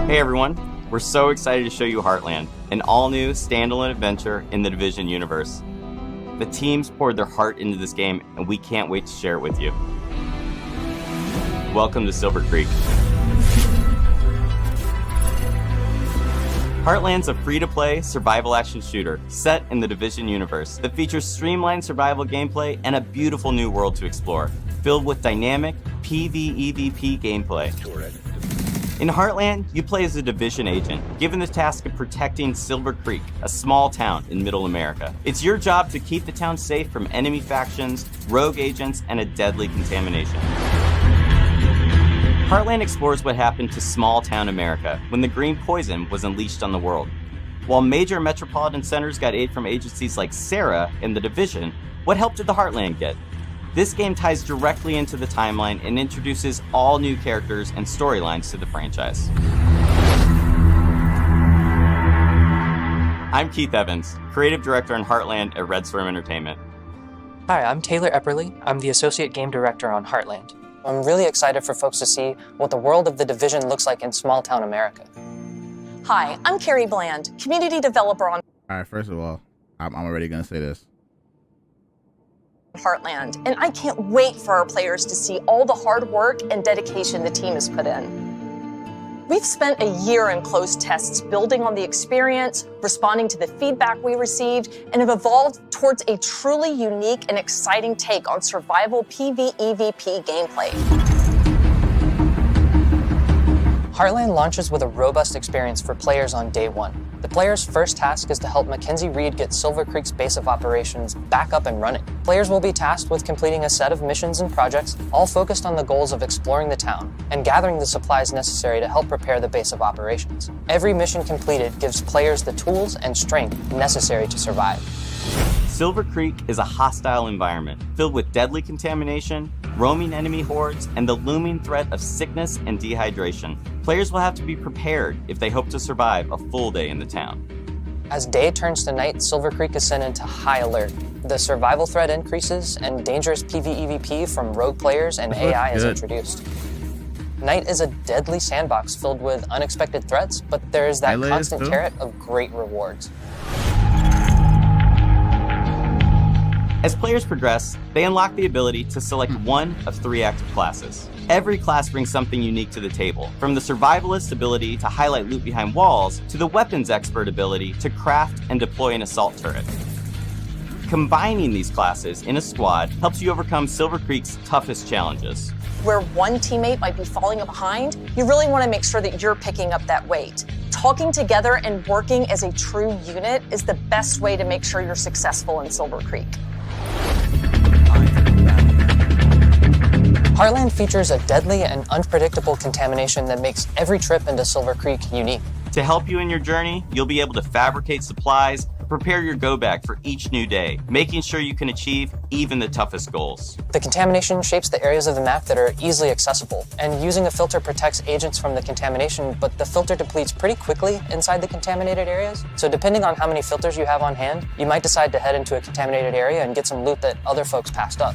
Hey everyone, we're so excited to show you Heartland, an all-new standalone adventure in the Division universe. The teams poured their heart into this game, and we can't wait to share it with you. Welcome to Silver Creek. Heartland's a free-to-play survival action shooter set in the Division universe that features streamlined survival gameplay and a beautiful new world to explore, filled with dynamic PvEvP gameplay. In Heartland, you play as a Division agent, given the task of protecting Silver Creek, a small town in Middle America. It's your job to keep the town safe from enemy factions, rogue agents, and a deadly contamination. Heartland explores what happened to small town America when the green poison was unleashed on the world. While major metropolitan centers got aid from agencies like SARA and the Division, what help did the Heartland get? This game ties directly into the timeline and introduces all new characters and storylines to the franchise. I'm Keith Evans, Creative Director in Heartland at Red Storm Entertainment. Hi, I'm Taylor Epperly. I'm the Associate Game Director on Heartland. I'm really excited for folks to see what the world of the Division looks like in small-town America. Hi, I'm Carrie Bland, Community Developer on All right, first of all, I'm already going to say this. Heartland, and I can't wait for our players to see all the hard work and dedication the team has put in. We've spent a year in closed tests building on the experience, responding to the feedback we received, and have evolved towards a truly unique and exciting take on survival PvEvP gameplay. Heartland launches with a robust experience for players on day one. The player's first task is to help Mackenzie Reed get Silver Creek's base of operations back up and running. Players will be tasked with completing a set of missions and projects, all focused on the goals of exploring the town and gathering the supplies necessary to help prepare the base of operations. Every mission completed gives players the tools and strength necessary to survive. Silver Creek is a hostile environment filled with deadly contamination, roaming enemy hordes, and the looming threat of sickness and dehydration. Players will have to be prepared if they hope to survive a full day in the town. As day turns to night, Silver Creek is sent into high alert. The survival threat increases, and dangerous PvEvP from rogue players and AI is introduced. Night is a deadly sandbox filled with unexpected threats, but there is that constant carrot of great rewards. As players progress, they unlock the ability to select one of 3 active classes. Every class brings something unique to the table, from the survivalist ability to highlight loot behind walls, to the weapons expert ability to craft and deploy an assault turret. Combining these classes in a squad helps you overcome Silver Creek's toughest challenges. Where one teammate might be falling behind, you really want to make sure that you're picking up that weight. Talking together and working as a true unit is the best way to make sure you're successful in Silver Creek. Heartland features a deadly and unpredictable contamination that makes every trip into Silver Creek unique. To help you in your journey, you'll be able to fabricate supplies, prepare your go-bag for each new day, making sure you can achieve even the toughest goals. The contamination shapes the areas of the map that are easily accessible, and using a filter protects agents from the contamination, but the filter depletes pretty quickly inside the contaminated areas. So depending on how many filters you have on hand, you might decide to head into a contaminated area and get some loot that other folks passed up.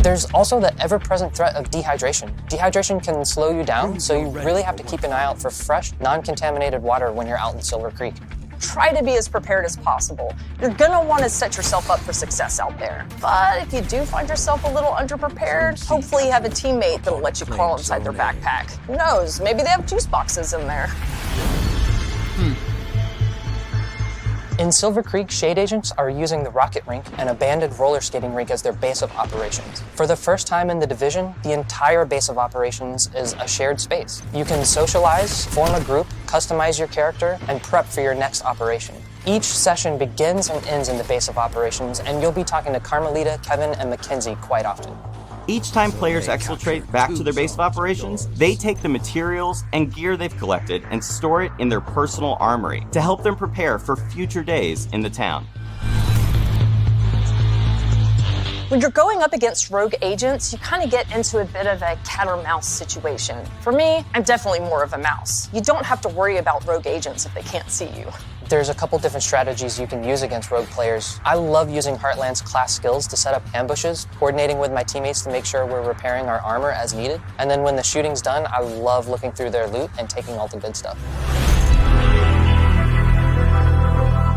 There's also the ever-present threat of dehydration. Dehydration can slow you down, so you really have to keep an eye out for fresh, non-contaminated water when you're out in Silver Creek. Try to be as prepared as possible. You're gonna want to set yourself up for success out there. But if you do find yourself a little underprepared, hopefully you have a teammate that'll let you crawl inside their backpack. Who knows, maybe they have juice boxes in there. In Silver Creek, shade agents are using the rocket rink and abandoned roller skating rink as their base of operations. For the first time in the Division, the entire base of operations is a shared space. You can socialize, form a group, customize your character, and prep for your next operation. Each session begins and ends in the base of operations, and you'll be talking to Carmelita, Kevin, and Mackenzie quite often. Each time players exfiltrate back to their base of operations, they take the materials and gear they've collected and store it in their personal armory to help them prepare for future days in the town. When you're going up against rogue agents, you kind of get into a bit of a cat or mouse situation. For me, I'm definitely more of a mouse. You don't have to worry about rogue agents if they can't see you. There's a couple different strategies you can use against rogue players. I love using Heartland's class skills to set up ambushes, coordinating with my teammates to make sure we're repairing our armor as needed. And then when the shooting's done, I love looking through their loot and taking all the good stuff.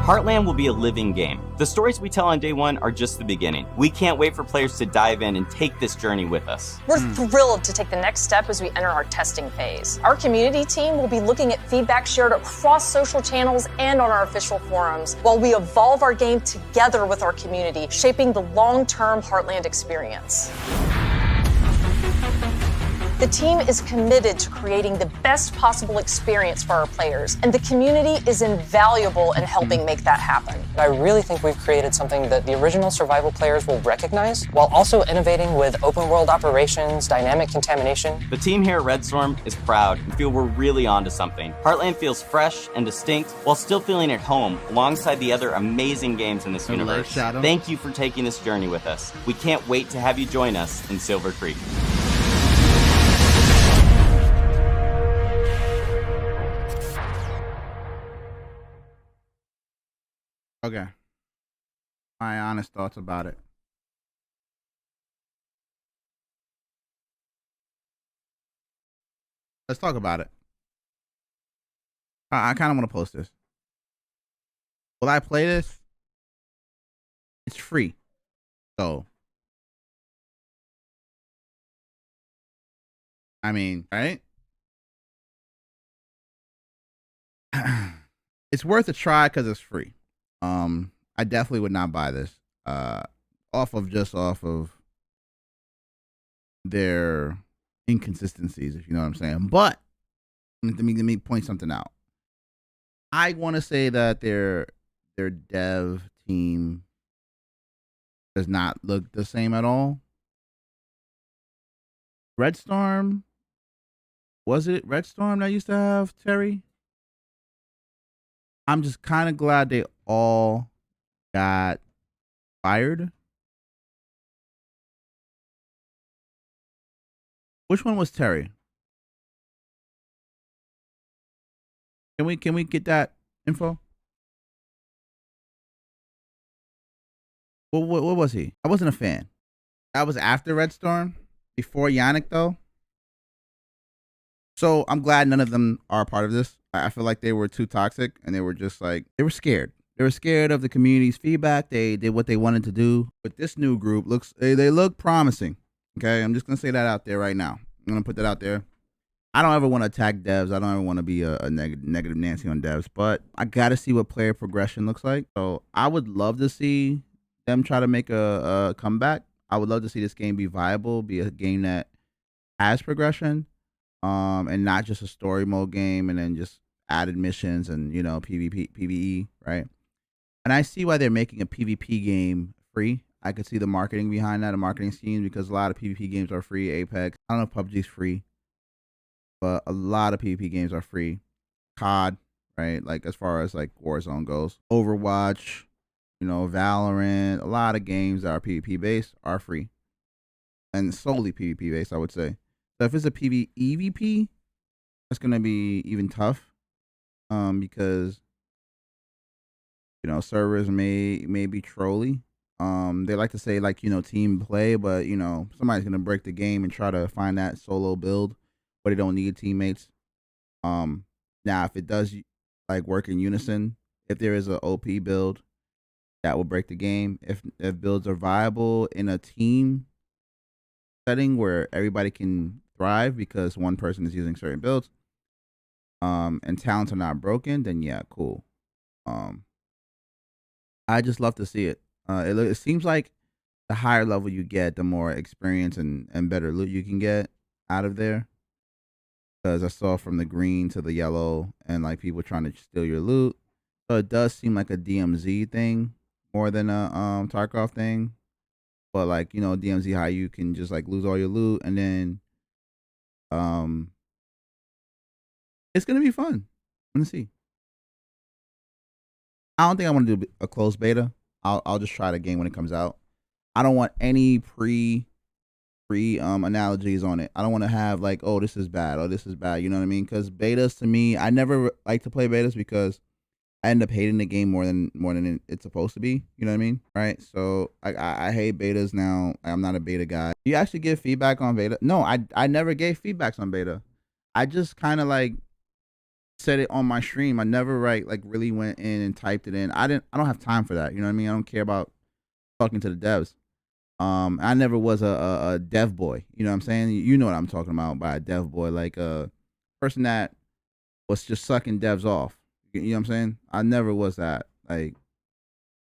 Heartland will be a living game. The stories we tell on day one are just the beginning. We can't wait for players to dive in and take this journey with us. We're thrilled to take the next step as we enter our testing phase. Our community team will be looking at feedback shared across social channels and on our official forums, while we evolve our game together with our community, shaping the long-term Heartland experience. The team is committed to creating the best possible experience for our players, and the community is invaluable in helping make that happen. I really think we've created something that the original survival players will recognize, while also innovating with open world operations, dynamic contamination. The team here at Red Storm is proud and feel we're really onto something. Heartland feels fresh and distinct while still feeling at home alongside the other amazing games in this universe. Thank you for taking this journey with us. We can't wait to have you join us in Silver Creek. Okay. My honest thoughts about it. Let's talk about it. I kind of want to post this. Will I play this? It's free. So, I mean, right? It's worth a try because it's free. I definitely would not buy this. Off of their inconsistencies, if you know what I'm saying. But let me point something out. I want to say that their dev team does not look the same at all. Red Storm, was it Red Storm that used to have Terry? I'm just kind of glad they all got fired. Which one was Terry? Can we get that info? What was he? I wasn't a fan. That was after Red Storm, before Yannick though. So I'm glad none of them are a part of this. I feel like they were too toxic, and they were just like, they were scared. They were scared of the community's feedback. They did what they wanted to do. But this new group they look promising. Okay, I'm just gonna say that out there right now. I'm gonna put that out there. I don't ever want to attack devs. I don't ever want to be a negative Nancy on devs, but I gotta see what player progression looks like. So I would love to see them try to make a comeback. I would love to see this game be viable, be a game that has progression, and not just a story mode game and then just added missions and, you know, PvE, right? And I see why they're making a PvP game free. I could see the marketing behind that, a marketing scheme, because a lot of PvP games are free. Apex, I don't know if PUBG's free, but a lot of PvP games are free. COD, right? Like as far as like Warzone goes, Overwatch, you know, Valorant, a lot of games that are PvP based are free, and solely PvP based, I would say. So if it's a PvEVP, that's gonna be even tough, because, you know, servers may be trolly. They like to say, like, you know, team play, but, you know, somebody's gonna break the game and try to find that solo build, but they don't need teammates. Now if it does like work in unison, if there is a OP build that will break the game, if builds are viable in a team setting where everybody can thrive because one person is using certain builds, and talents are not broken, then yeah, cool. I just love to see it. It seems like the higher level you get, the more experience and better loot you can get out of there. Because I saw from the green to the yellow and like people trying to steal your loot. So it does seem like a DMZ thing more than a Tarkov thing. But like, you know, DMZ, how you can just like lose all your loot, and then it's gonna be fun. I'm gonna see. I don't think I want to do a closed beta. I'll just try the game when it comes out. I don't want any pre analogies on it. I don't want to have like, oh, this is bad, oh, this is bad. You know what I mean? Because betas, to me, I never like to play betas because I end up hating the game more than it's supposed to be. You know what I mean? Right? So I hate betas now. I'm not a beta guy. Do you actually give feedback on beta? No, I never gave feedbacks on beta. I just kind of like said it on my stream. I never like really went in and typed it in. I don't have time for that. You know what I mean? I don't care about talking to the devs. I never was a dev boy. You know what I'm saying? You know what I'm talking about by a dev boy, like a person that was just sucking devs off. You know what I'm saying? I never was that. Like,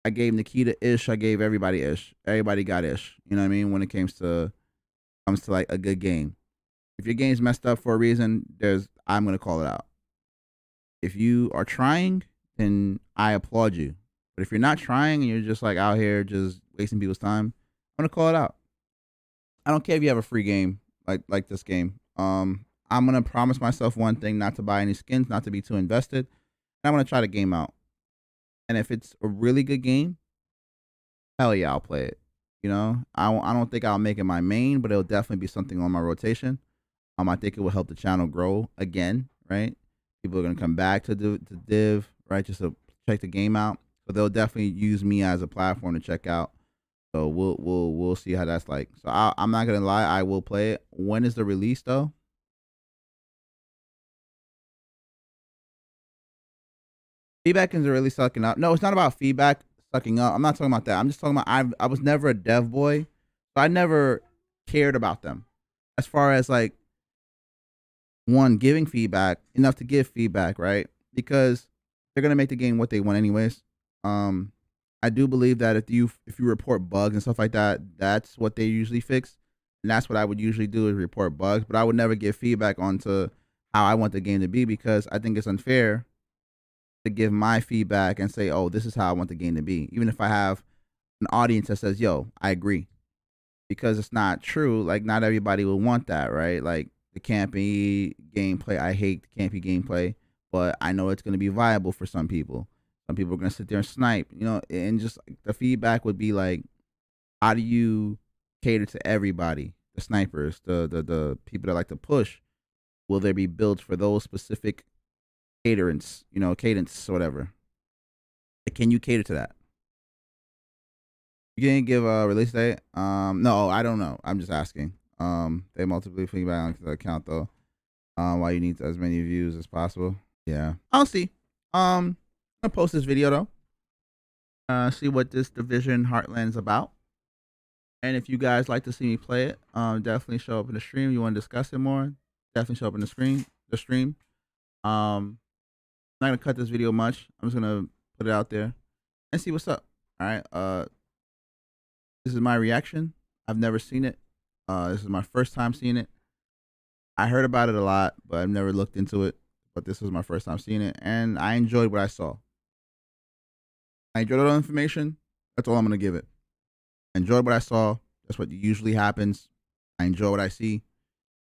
I gave Nikita ish. I gave everybody ish. Everybody got ish. You know what I mean? When it comes to like a good game. If your game's messed up for a reason, I'm gonna call it out. If you are trying, then I applaud you. But if you're not trying and you're just like out here just wasting people's time, I'm gonna call it out. I don't care if you have a free game like this game. I'm gonna promise myself one thing: not to buy any skins, not to be too invested. I'm gonna try the game out, and if it's a really good game, hell yeah, I'll play it. You know, I don't think I'll make it my main, but it'll definitely be something on my rotation. I think it will help the channel grow again, right? People are gonna come back to Div, right, just to check the game out. So they'll definitely use me as a platform to check out. So we'll see how that's like. So I'm not gonna lie, I will play it. When is the release though? Feedback is really sucking up. No, it's not about feedback sucking up. I'm not talking about that. I'm just talking about I was never a dev boy, so I never cared about them. As far as like one giving feedback, enough to give feedback, right? Because they're gonna make the game what they want anyways. I do believe that if you report bugs and stuff like that, that's what they usually fix, and that's what I would usually do is report bugs. But I would never give feedback onto how I want the game to be because I think it's unfair to give my feedback and say, oh, this is how I want the game to be, even if I have an audience that says, yo, I agree, because it's not true. Like, not everybody will want that, right? Like the campy gameplay, I hate the campy gameplay, but I know it's going to be viable for some people. Some people are going to sit there and snipe, you know, and just the feedback would be like, how do you cater to everybody? The snipers, the people that like to push, will there be builds for those specific cadence, you know, cadence or whatever? Can you cater to that? You didn't give a release date? No, I don't know. I'm just asking. They multiply feedback onto the account though. Why you need as many views as possible? Yeah, I'll see. I'll post this video though. See what this Division HeartLand is about. And if you guys like to see me play it, definitely show up in the stream. You want to discuss it more? Definitely show up in the stream. I'm not gonna cut this video much. I'm just gonna put it out there and see what's up. All right. This is my reaction. I've never seen it. This is my first time seeing it. I heard about it a lot, but I've never looked into it. But this was my first time seeing it, and I enjoyed what I saw. I enjoyed all the information. That's all I'm gonna give it. I enjoyed what I saw. That's what usually happens. I enjoy what I see,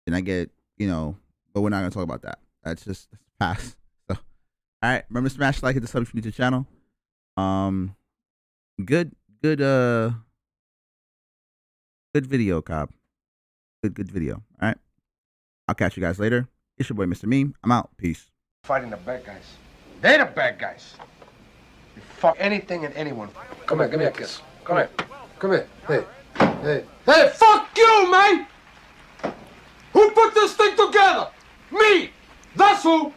and I get, you know. But we're not gonna talk about that. That's just past. So, all right. Remember to smash like, hit the sub if you're new to the channel. Good video, Cobb. Good video. All right. I'll catch you guys later. It's your boy, Mr. Meme. I'm out. Peace. Fighting the bad guys. They're the bad guys. You fuck anything and anyone. Come here, give me a kiss. Come here. Come here. Hey. Hey, fuck you, man! Who put this thing together? Me! That's who!